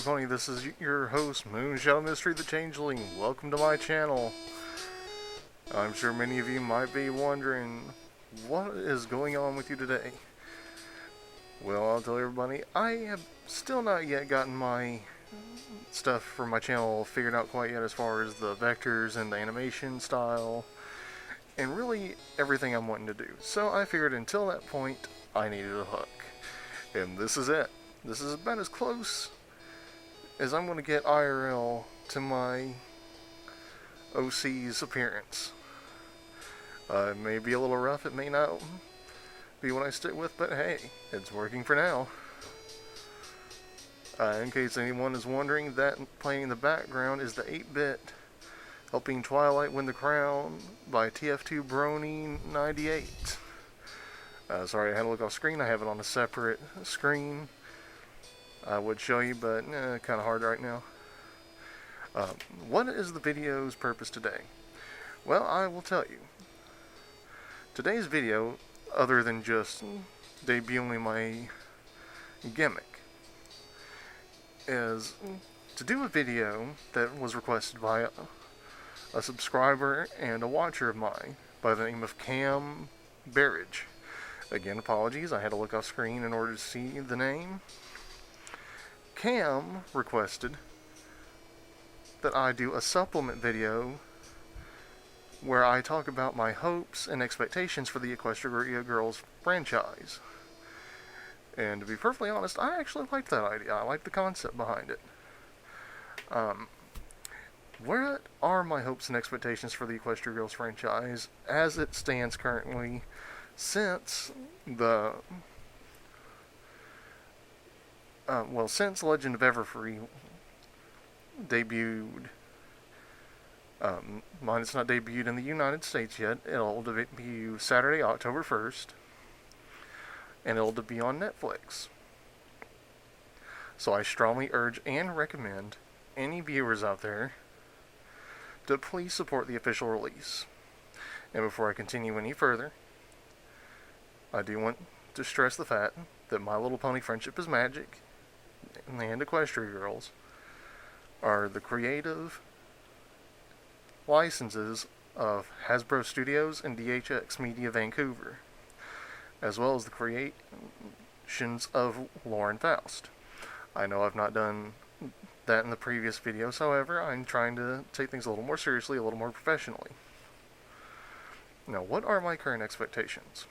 everybody, this is your host, Moonshadow Mystery the Changeling. Welcome to my channel. I'm sure many of you might be wondering, what is going on with you today? Well, I'll tell everybody, I have still not yet gotten my stuff for my channel figured out quite yet as far as the vectors and the animation style, and really everything I'm wanting to do. So I figured until that point, I needed a hook. And this is it. This is about as close as I'm going to get IRL to my OC's appearance. It may be a little rough, it may not be what I stick with, but hey, it's working for now. In case anyone is wondering, that playing in the background is the 8-bit Helping Twilight Win the Crown by TF2 Brony 98. Sorry, I had to look off screen. I have it on a separate screen. I would show you, but kind of hard right now. What is the video's purpose today? Well, I will tell you. Today's video, other than just debuting my gimmick, is to do a video that was requested by a subscriber and a watcher of mine by the name of Cam Barrage. Again, apologies, I had to look off screen in order to see the name. Cam requested that I do a supplement video where I talk about my hopes and expectations for the Equestria Girls franchise. And to be perfectly honest, I actually liked that idea. I liked the concept behind it. What are my hopes and expectations for the Equestria Girls franchise as it stands currently since the since Legend of Everfree debuted? Mine is not debuted in the United States yet. It'll debut Saturday, October 1st, and it'll be on Netflix. So I strongly urge and recommend any viewers out there to please support the official release. And before I continue any further, I do want to stress the fact that My Little Pony Friendship is Magic and Equestria Girls are the creative licenses of Hasbro Studios and DHX Media Vancouver, as well as the creations of Lauren Faust. I know I've not done that in the previous videos, however, I'm trying to take things a little more seriously, a little more professionally. Now, what are my current expectations?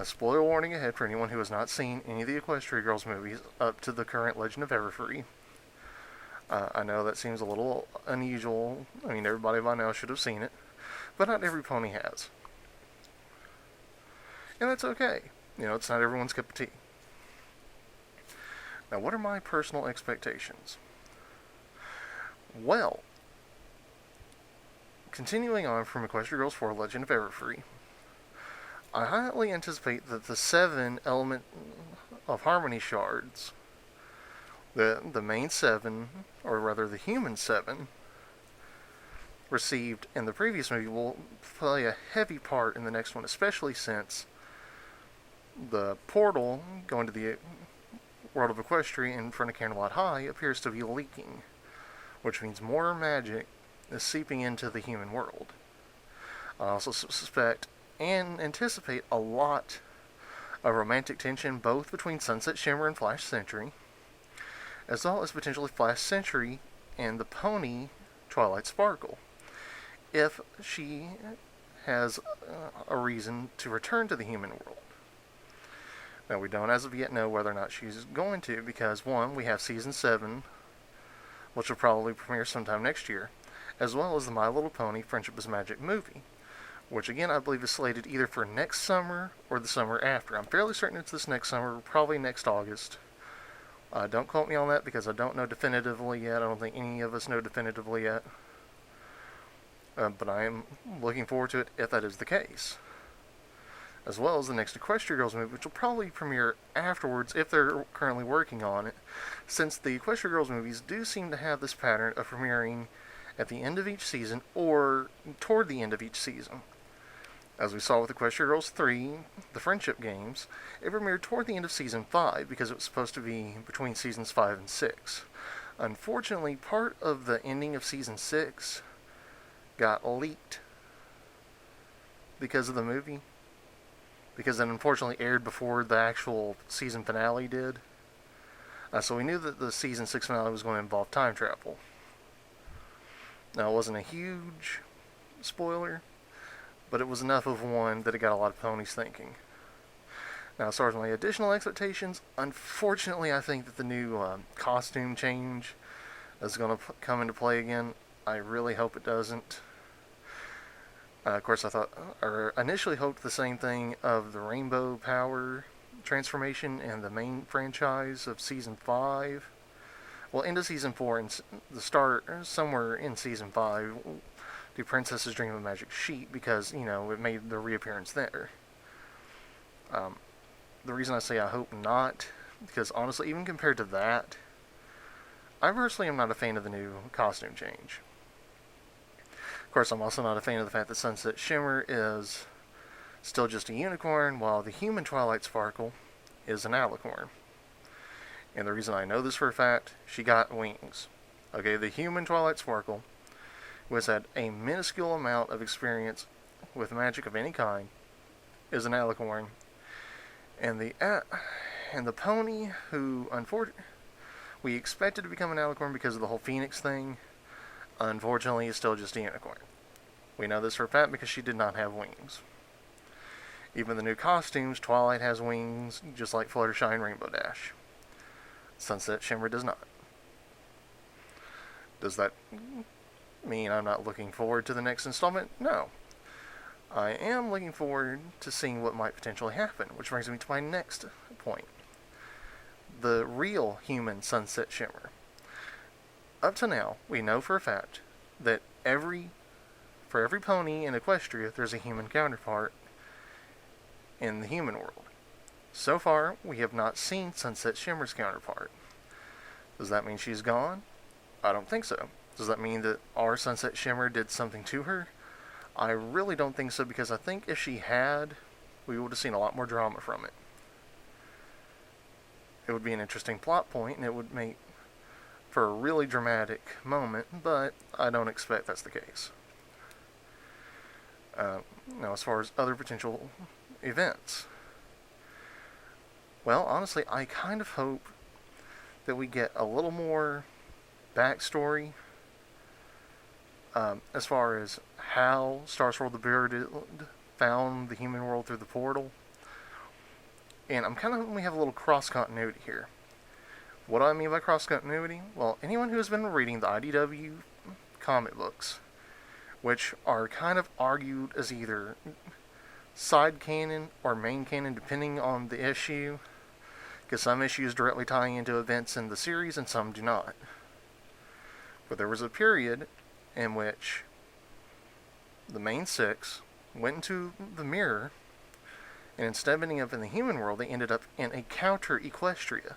Spoiler warning ahead for anyone who has not seen any of the Equestria Girls movies up to the current Legend of Everfree. I know that seems a little unusual. I mean, everybody by now should have seen it, but not every pony has. And that's okay. You know, it's not everyone's cup of tea. Now, what are my personal expectations? Well, continuing on from Equestria Girls 4 Legend of Everfree, I highly anticipate that the 7 element of Harmony shards, the main 7, or rather the human 7, received in the previous movie will play a heavy part in the next one, especially since the portal going to the world of Equestria in front of Candlelight High appears to be leaking, which means more magic is seeping into the human world. I also suspect and anticipate a lot of romantic tension both between Sunset Shimmer and Flash Sentry, as well as potentially Flash Sentry and the pony Twilight Sparkle, if she has a reason to return to the human world. Now, we don't as of yet know whether or not she's going to, because one, we have Season 7, which will probably premiere sometime next year, as well as the My Little Pony Friendship is Magic movie, which again I believe is slated either for next summer or the summer after. I'm fairly certain it's this next summer, probably next August. Don't quote me on that because I don't know definitively yet. I don't think any of us know definitively yet. But I am looking forward to it if that is the case. As well as the next Equestria Girls movie, which will probably premiere afterwards if they're currently working on it, since the Equestria Girls movies do seem to have this pattern of premiering at the end of each season or toward the end of each season. As we saw with Equestria Girls 3, the Friendship Games, it premiered toward the end of Season 5 because it was supposed to be between Seasons 5 and 6. Unfortunately, part of the ending of Season 6 got leaked because of the movie. Because it unfortunately aired before the actual season finale did. So we knew that the Season 6 finale was going to involve time travel. Now, it wasn't a huge spoiler, but it was enough of one that it got a lot of ponies thinking. Now, as far as my additional expectations, unfortunately, I think that the new costume change is going to come into play again. I really hope it doesn't. Of course, initially hoped the same thing of the Rainbow Power transformation and the main franchise of Season 5. Well, into Season 4 and the start, somewhere in Season 5, do Princess's Dream of Magic Sheet because, it made their reappearance there. The reason I say I hope not, because honestly, even compared to that, I personally am not a fan of the new costume change. Of course, I'm also not a fan of the fact that Sunset Shimmer is still just a unicorn, while the human Twilight Sparkle is an alicorn. And the reason I know this for a fact, she got wings. Okay, the human Twilight Sparkle, who has had a minuscule amount of experience with magic of any kind, is an alicorn. And the pony, who unfortunately we expected to become an alicorn because of the whole Phoenix thing, unfortunately is still just a unicorn. We know this for a fact because she did not have wings. Even the new costumes, Twilight has wings, just like Fluttershy and Rainbow Dash. Sunset Shimmer does not. Does that mean I'm not looking forward to the next installment? No. I am looking forward to seeing what might potentially happen, which brings me to my next point. The real human Sunset Shimmer. Up to now, we know for a fact that for every pony in Equestria, there's a human counterpart in the human world. So far, we have not seen Sunset Shimmer's counterpart. Does that mean she's gone? I don't think so. Does that mean that our Sunset Shimmer did something to her? I really don't think so, because I think if she had, we would have seen a lot more drama from it. It would be an interesting plot point, and it would make for a really dramatic moment, but I don't expect that's the case. Now, as far as other potential events, well, honestly, I kind of hope that we get a little more backstory as far as how Starswirl the Bearded found the human world through the portal. And I'm kind of hoping we have a little cross-continuity here. What do I mean by cross-continuity? Well, anyone who has been reading the IDW comic books, which are kind of argued as either side canon or main canon, depending on the issue, because some issues directly tie into events in the series and some do not. But there was a period in which the main six went into the mirror, and instead of ending up in the human world, they ended up in a counter Equestria,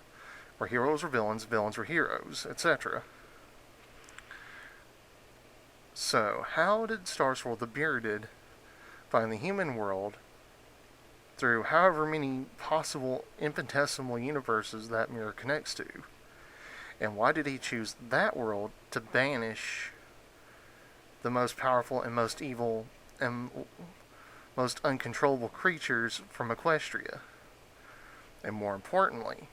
where heroes were villains, villains were heroes, etc. So, how did Starswirl the Bearded find the human world through however many possible infinitesimal universes that mirror connects to? And why did he choose that world to banish the most powerful and most evil and most uncontrollable creatures from Equestria? And more importantly,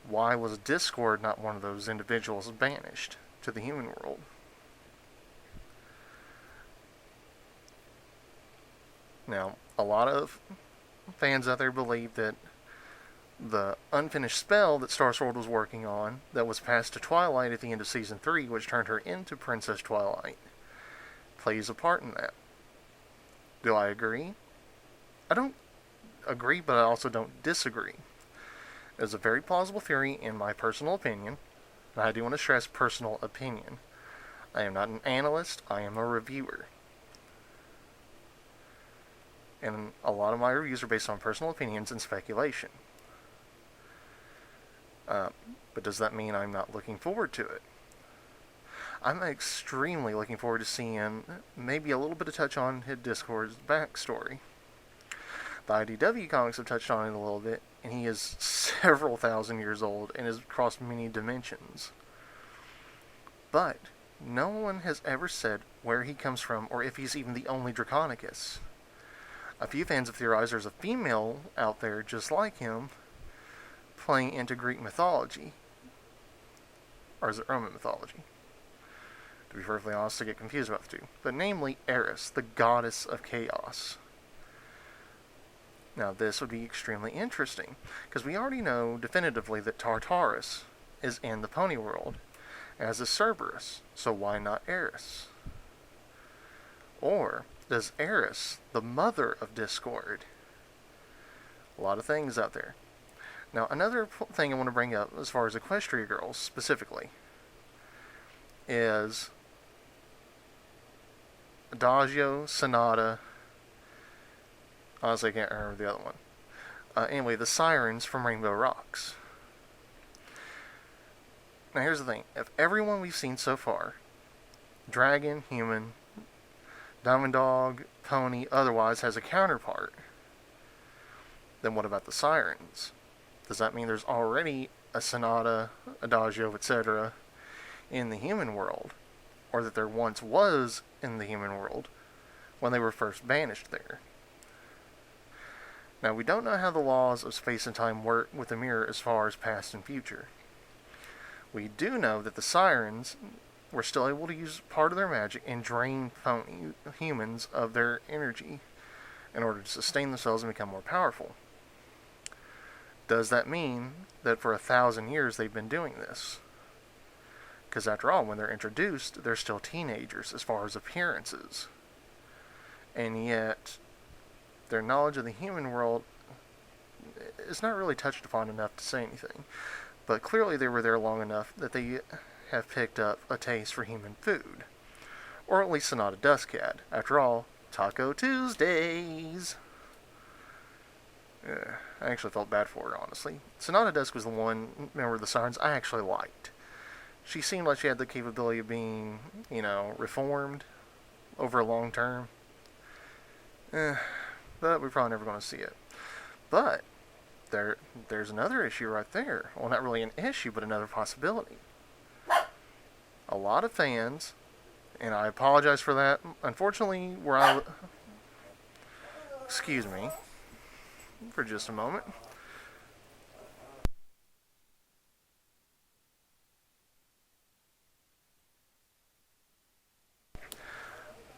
why was Discord not one of those individuals banished to the human world? Now, a lot of fans out there believe that the unfinished spell that Starswirl was working on, that was passed to Twilight at the end of Season 3, which turned her into Princess Twilight, plays a part in that. Do I agree? I don't agree, but I also don't disagree. It's a very plausible theory, in my personal opinion, and I do want to stress personal opinion. I am not an analyst, I am a reviewer. And a lot of my reviews are based on personal opinions and speculation. But does that mean I'm not looking forward to it? I'm extremely looking forward to seeing maybe a little bit of touch on his Discord's backstory. The IDW comics have touched on it a little bit, and he is several thousand years old and has crossed many dimensions. But no one has ever said where he comes from or if he's even the only Draconicus. A few fans have theorized there's a female out there just like him, playing into Greek mythology. Or is it Roman mythology? To be perfectly honest, I get confused about the two. But namely, Eris, the goddess of chaos. Now, this would be extremely interesting, because we already know definitively that Tartarus is in the pony world, as is Cerberus, so why not Eris? Or does Eris, the mother of Discord? A lot of things out there. Now, another thing I want to bring up as far as Equestria girls specifically is Adagio, Sonata. Honestly, I can't remember the other one. Anyway, the Sirens from Rainbow Rocks. Now, here's the thing. If everyone we've seen so far, dragon, human, diamond dog, pony, otherwise, has a counterpart, then what about the Sirens? Does that mean there's already a Sonata, Adagio, etc. in the human world? Or that there once was in the human world when they were first banished there? Now, we don't know how the laws of space and time work with the mirror as far as past and future. We do know that the Sirens were still able to use part of their magic and drain humans of their energy in order to sustain themselves and become more powerful. Does that mean that for 1,000 years they've been doing this? Because after all, when they're introduced, they're still teenagers as far as appearances. And yet, their knowledge of the human world is not really touched upon enough to say anything. But clearly they were there long enough that they have picked up a taste for human food. Or at least Sonata Dusk had. After all, Taco Tuesdays! I actually felt bad for her, honestly. Sonata Dusk was the one member of the Sirens I actually liked. She seemed like she had the capability of being, reformed over a long term. But we're probably never going to see it. But there's another issue right there. Well, not really an issue, but another possibility. A lot of fans, and I apologize for that. Unfortunately, excuse me for just a moment.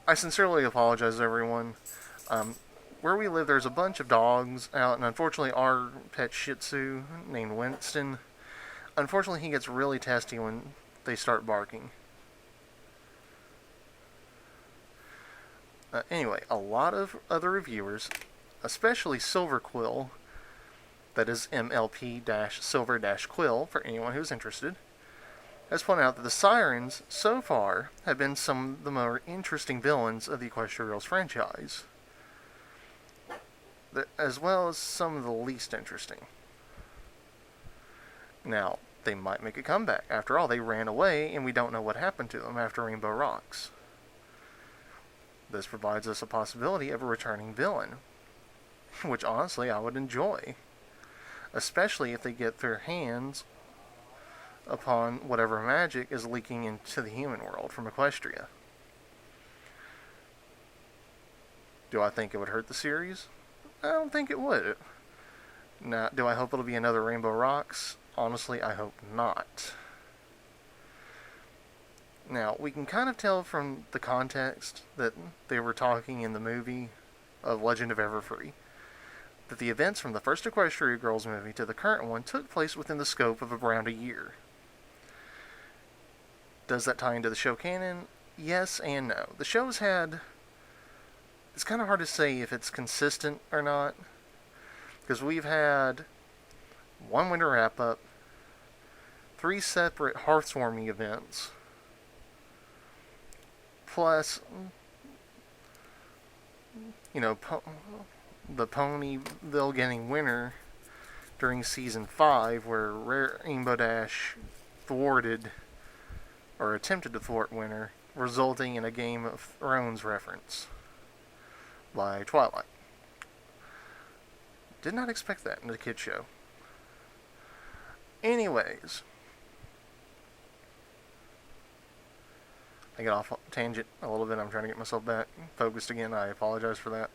I sincerely apologize, everyone. Where we live, there's a bunch of dogs out, and unfortunately our pet Shih Tzu, named Winston, unfortunately he gets really testy when they start barking. Anyway, a lot of other reviewers, especially Silver Quill, that is MLP-Silver-Quill for anyone who's interested, has pointed out that the Sirens, so far, have been some of the more interesting villains of the Equestria Girls franchise, as well as some of the least interesting. Now, they might make a comeback. After all, they ran away, and we don't know what happened to them after Rainbow Rocks. This provides us a possibility of a returning villain, which honestly I would enjoy, especially if they get their hands upon whatever magic is leaking into the human world from Equestria. Do I think it would hurt the series? I don't think it would. Now, do I hope it'll be another Rainbow Rocks? Honestly, I hope not. Now, we can kind of tell from the context that they were talking in the movie of Legend of Everfree that the events from the first Equestria Girls movie to the current one took place within the scope of around a year. Does that tie into the show canon? Yes and no. The show's had... It's kind of hard to say if it's consistent or not, because we've had one winter wrap-up, 3 separate Hearthswarming events, plus, the Ponyville getting winter during Season 5, where Rainbow Dash thwarted, or attempted to thwart winter, resulting in a Game of Thrones reference by Twilight. Did not expect that in a kid's show. Anyways, I get off tangent a little bit. I'm trying to get myself back focused again. I apologize for that.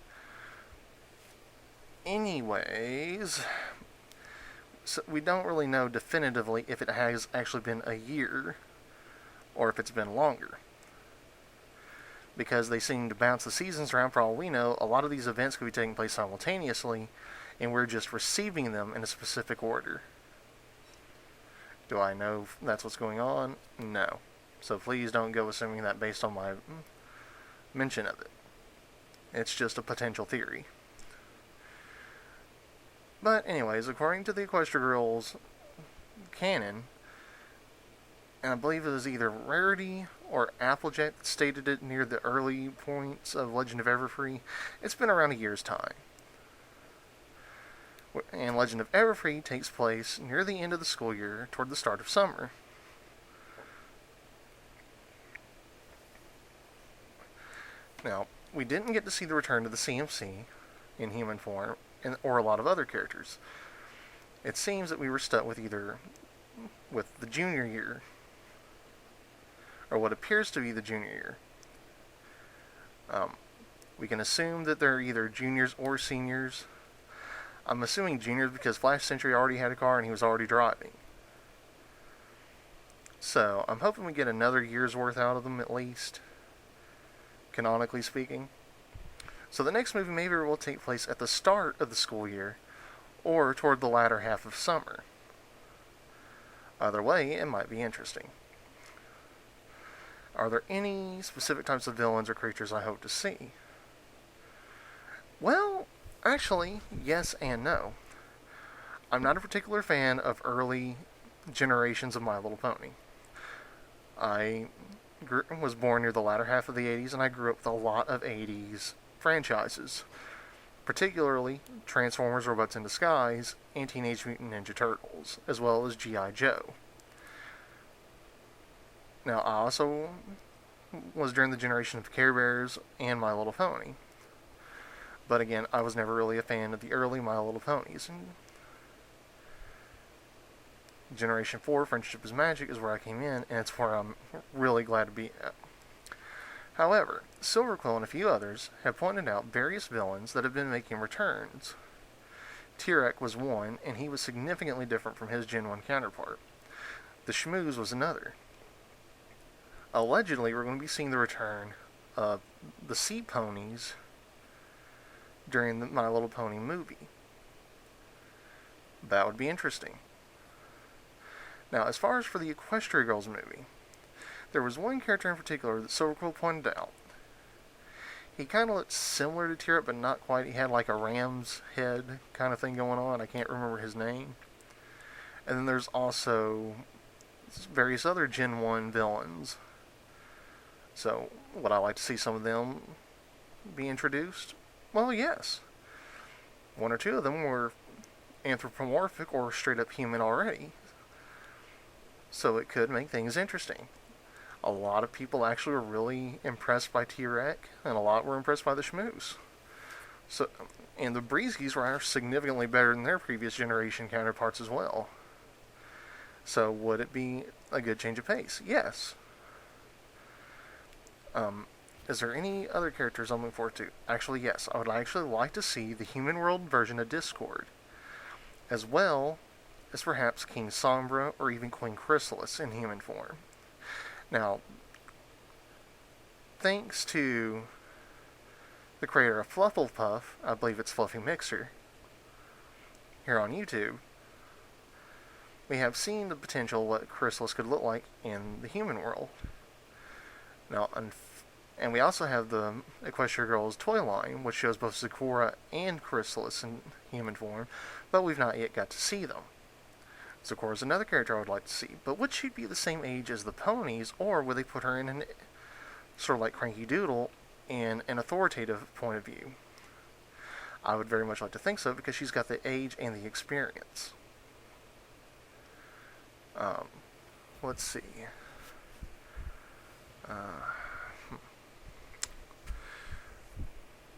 Anyways, so we don't really know definitively if it has actually been a year or if it's been longer. Because they seem to bounce the seasons around. For all we know, a lot of these events could be taking place simultaneously, and we're just receiving them in a specific order. Do I know that's what's going on? No. So please don't go assuming that based on my mention of it. It's just a potential theory. But anyways, according to the Equestria Girls canon, and I believe it was either Rarity or Applejack that stated it near the early points of Legend of Everfree, it's been around a year's time. And Legend of Everfree takes place near the end of the school year, toward the start of summer. Now, we didn't get to see the return of the CMC in human form, or a lot of other characters. It seems that we were stuck with either with the junior year, or what appears to be the junior year. We can assume that they're either juniors or seniors. I'm assuming juniors because Flash Sentry already had a car and he was already driving. So, I'm hoping we get another year's worth out of them at least, canonically speaking. So the next movie maybe will take place at the start of the school year, or toward the latter half of summer. Either way, it might be interesting. Are there any specific types of villains or creatures I hope to see? Well, actually, yes and no. I'm not a particular fan of early generations of My Little Pony. I was born near the latter half of the 80s, and I grew up with a lot of 80s franchises, particularly Transformers, Robots in Disguise, and Teenage Mutant Ninja Turtles, as well as G.I. Joe. Now, I also was during the generation of Care Bears and My Little Pony. But again, I was never really a fan of the early My Little Ponies. And Generation 4, Friendship is Magic, is where I came in, and it's where I'm really glad to be at. However, Silverquill and a few others have pointed out various villains that have been making returns. Tyrek was one, and he was significantly different from his Gen 1 counterpart. The Schmooze was another. Allegedly, we're going to be seeing the return of the Sea Ponies during the My Little Pony movie. That would be interesting. Now, as far as for the Equestria Girls movie, there was one character in particular that Silverquill pointed out. He kind of looked similar to Tyrek, but not quite. He had like a ram's head kind of thing going on. I can't remember his name. And then there's also various other Gen 1 villains. So, would I like to see some of them be introduced? Well, yes. One or two of them were anthropomorphic or straight up human already. So it could make things interesting. A lot of people actually were really impressed by Tyrek, and a lot were impressed by the Schmooze. So, and the Breezies were significantly better than their previous generation counterparts as well. So would it be a good change of pace? Yes. Is there any other characters I'm looking forward to? Actually, yes. I would actually like to see the human world version of Discord, as well as perhaps King Sombra or even Queen Chrysalis in human form. Now, thanks to the creator of Flufflepuff, I believe it's Fluffy Mixer, here on YouTube, we have seen the potential what Chrysalis could look like in the human world. Now, and we also have the Equestria Girls toy line, which shows both Zecora and Chrysalis in human form, but we've not yet got to see them. Zecora is another character I would like to see, but would she be the same age as the ponies, or would they put her in an sort of like Cranky Doodle in an authoritative point of view? I would very much like to think so, because she's got the age and the experience. Let's see.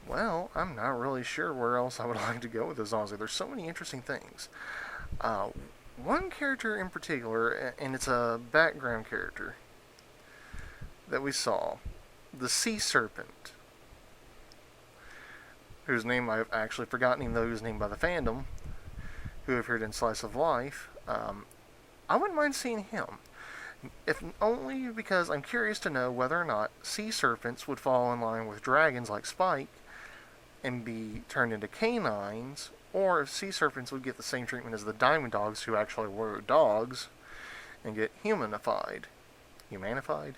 Well, I'm not really sure where else I would like to go with this, honestly. There's so many interesting things. Uh, One character in particular, and it's a background character that we saw, the Sea Serpent, whose name I've actually forgotten, even though he was named by the fandom, who appeared in Slice of Life. I wouldn't mind seeing him, if only because I'm curious to know whether or not sea serpents would fall in line with dragons like Spike and be turned into canines, or if sea serpents would get the same treatment as the diamond dogs, who actually were dogs, and get humanified. Humanified?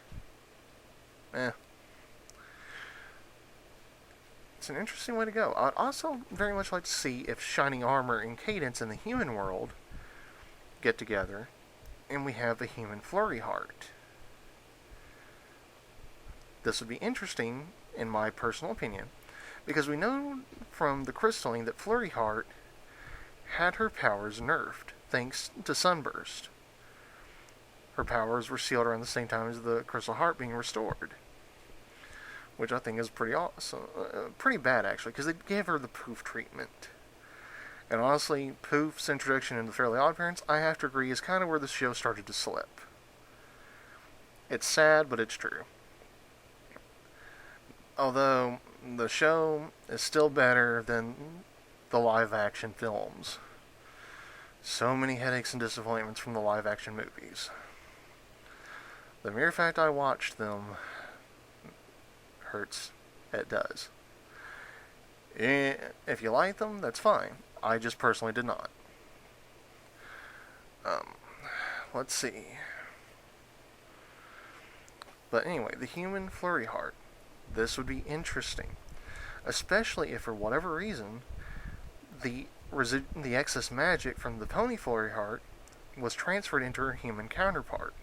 It's an interesting way to go. I'd also very much like to see if Shining Armor and Cadence in the human world get together, and we have a human Flurry Heart. This would be interesting, in my personal opinion, because we know from the crystalline that Flurry Heart had her powers nerfed, thanks to Sunburst. Her powers were sealed around the same time as the Crystal Heart being restored, which I think is pretty awesome. Pretty bad, actually, because they gave her the Poof treatment. And honestly, Poof's introduction into Fairly Odd Parents, I have to agree, is kind of where the show started to slip. It's sad, but it's true. Although, the show is still better than the live-action films. So many headaches and disappointments from the live-action movies. The mere fact I watched them hurts. It does. If you like them, that's fine. I just personally did not. Let's see. But anyway, the human Flurry Heart. This would be interesting. Especially if, for whatever reason, the excess magic from the Pony Flurry Heart was transferred into her human counterpart.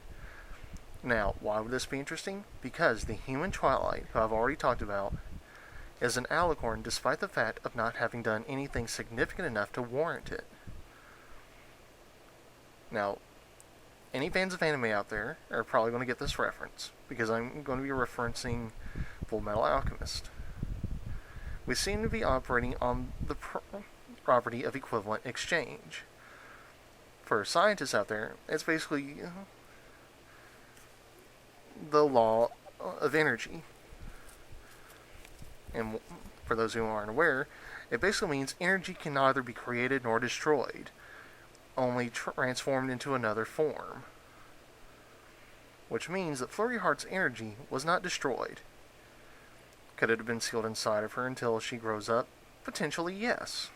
Now, why would this be interesting? Because the human Twilight, who I've already talked about, is an alicorn despite the fact of not having done anything significant enough to warrant it. Now, any fans of anime out there are probably going to get this reference, because I'm going to be referencing Full Metal Alchemist. We seem to be operating on the property of equivalent exchange. For scientists out there, it's basically the law of energy. And for those who aren't aware, it basically means energy can neither be created nor destroyed, only transformed into another form. Which means that Flurry Heart's energy was not destroyed. Could it have been sealed inside of her until she grows up? Potentially, yes.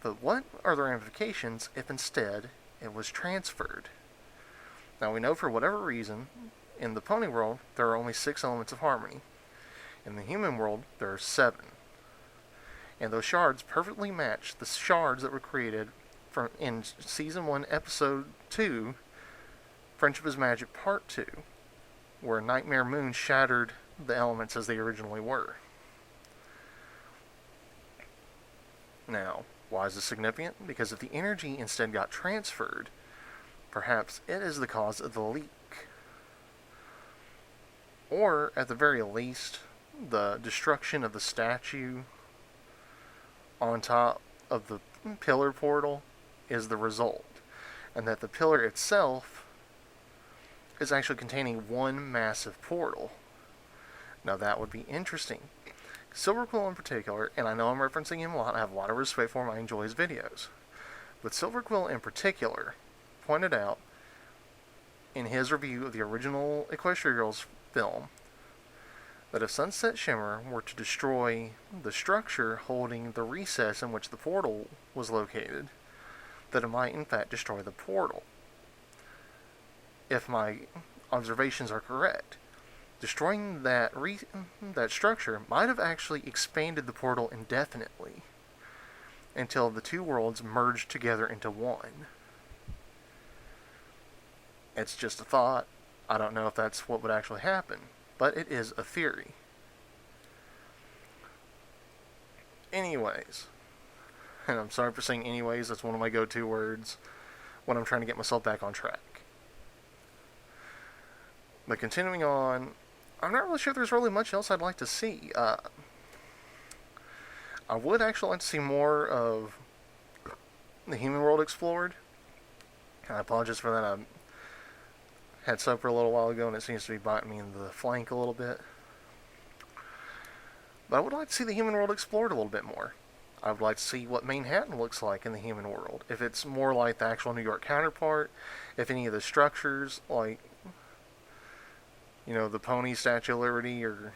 But what are the ramifications if instead it was transferred? Now, we know for whatever reason, in the pony world, there are only 6 elements of harmony. In the human world, there are 7. And those shards perfectly match the shards that were created in Season 1, Episode 2, Friendship is Magic Part 2, where Nightmare Moon shattered the elements as they originally were. Now, why is this significant? Because if the energy instead got transferred, perhaps it is the cause of the leak. Or, at the very least, the destruction of the statue on top of the pillar portal is the result. And that the pillar itself is actually containing one massive portal. Now that would be interesting. Silverquill in particular, and I know I'm referencing him a lot, I have a lot of respect for him, I enjoy his videos. But Silverquill in particular pointed out in his review of the original Equestria Girls film that if Sunset Shimmer were to destroy the structure holding the recess in which the portal was located, that it might in fact destroy the portal. If my observations are correct, destroying that structure might have actually expanded the portal indefinitely until the two worlds merged together into one. It's just a thought. I don't know if that's what would actually happen, but it is a theory. Anyways, and I'm sorry for saying anyways, that's one of my go-to words when I'm trying to get myself back on track. But continuing on, I'm not really sure there's really much else I'd like to see. I would actually like to see more of the human world explored. I apologize for that. I had supper a little while ago and it seems to be biting me in the flank a little bit. But I would like to see the human world explored a little bit more. I would like to see what Manhattan looks like in the human world. If it's more like the actual New York counterpart, if any of the structures, like, the Pony Statue of Liberty or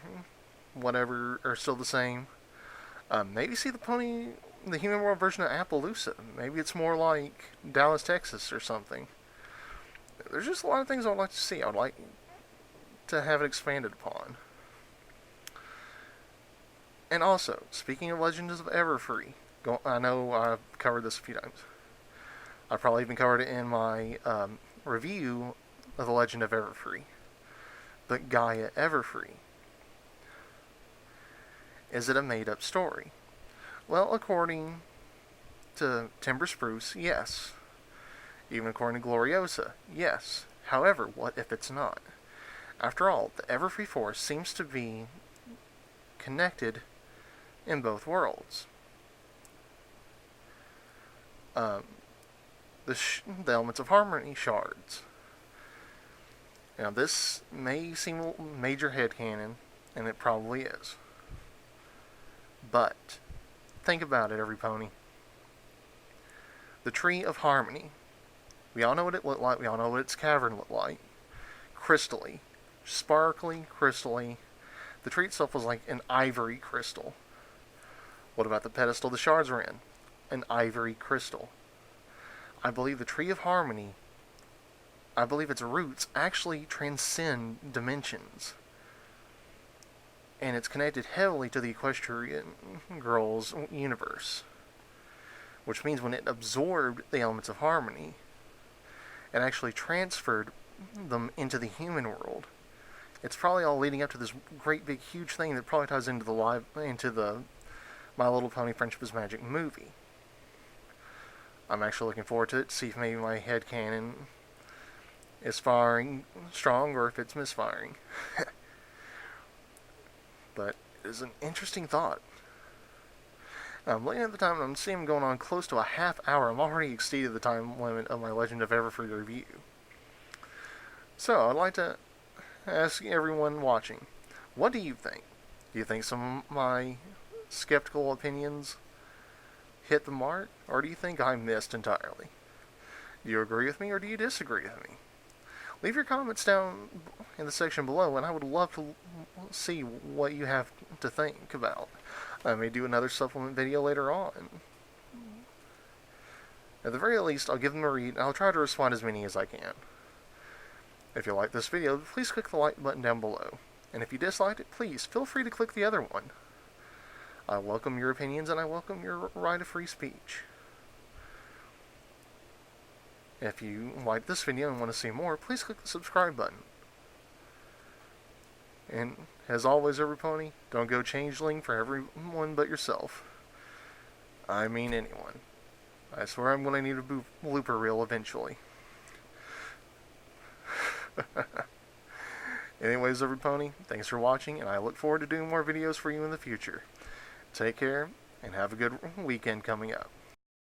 whatever, are still the same. Maybe see the human world version of Appaloosa. Maybe it's more like Dallas, Texas or something. There's just a lot of things I would like to see. I would like to have it expanded upon. And also, speaking of Legends of Everfree, I know I've covered this a few times. I probably even covered it in my review of The Legend of Everfree. But Gaia Everfree. Is it a made-up story? Well, according to Timber Spruce, yes. Even according to Gloriosa, yes. However, what if it's not? After all, the Everfree Force seems to be connected in both worlds. The Elements of Harmony shards. Now, this may seem a major headcanon, and it probably is. But, think about it, every pony. The Tree of Harmony. We all know what it looked like. We all know what its cavern looked like. Crystally. Sparkly, crystally. The tree itself was like an ivory crystal. What about the pedestal the shards were in? An ivory crystal. I believe the Tree of Harmony, I believe its roots actually transcend dimensions. And it's connected heavily to the Equestrian Girls universe. Which means when it absorbed the Elements of Harmony, it actually transferred them into the human world. It's probably all leading up to this great big huge thing that probably ties into the My Little Pony Friendship is Magic movie. I'm actually looking forward to it to see if maybe my headcanon is firing strong or if it's misfiring. But it is an interesting thought. I'm looking at the time and I'm seeing going on close to a half hour. I'm already exceeded the time limit of my Legend of Everfree review. So, I'd like to ask everyone watching, what do you think? Do you think some of my skeptical opinions hit the mark, or do you think I missed entirely? Do you agree with me, or do you disagree with me? Leave your comments down in the section below, and I would love to see what you have to think about. I may do another supplement video later on. At the very least, I'll give them a read, and I'll try to respond as many as I can. If you like this video, please click the like button down below. And if you disliked it, please feel free to click the other one. I welcome your opinions and I welcome your right of free speech. If you like this video and want to see more, please click the subscribe button. And as always, every pony, don't go changeling for everyone but yourself. I mean anyone. I swear I'm going to need a blooper reel eventually. Anyways, every pony, thanks for watching, and I look forward to doing more videos for you in the future. Take care, and have a good weekend coming up.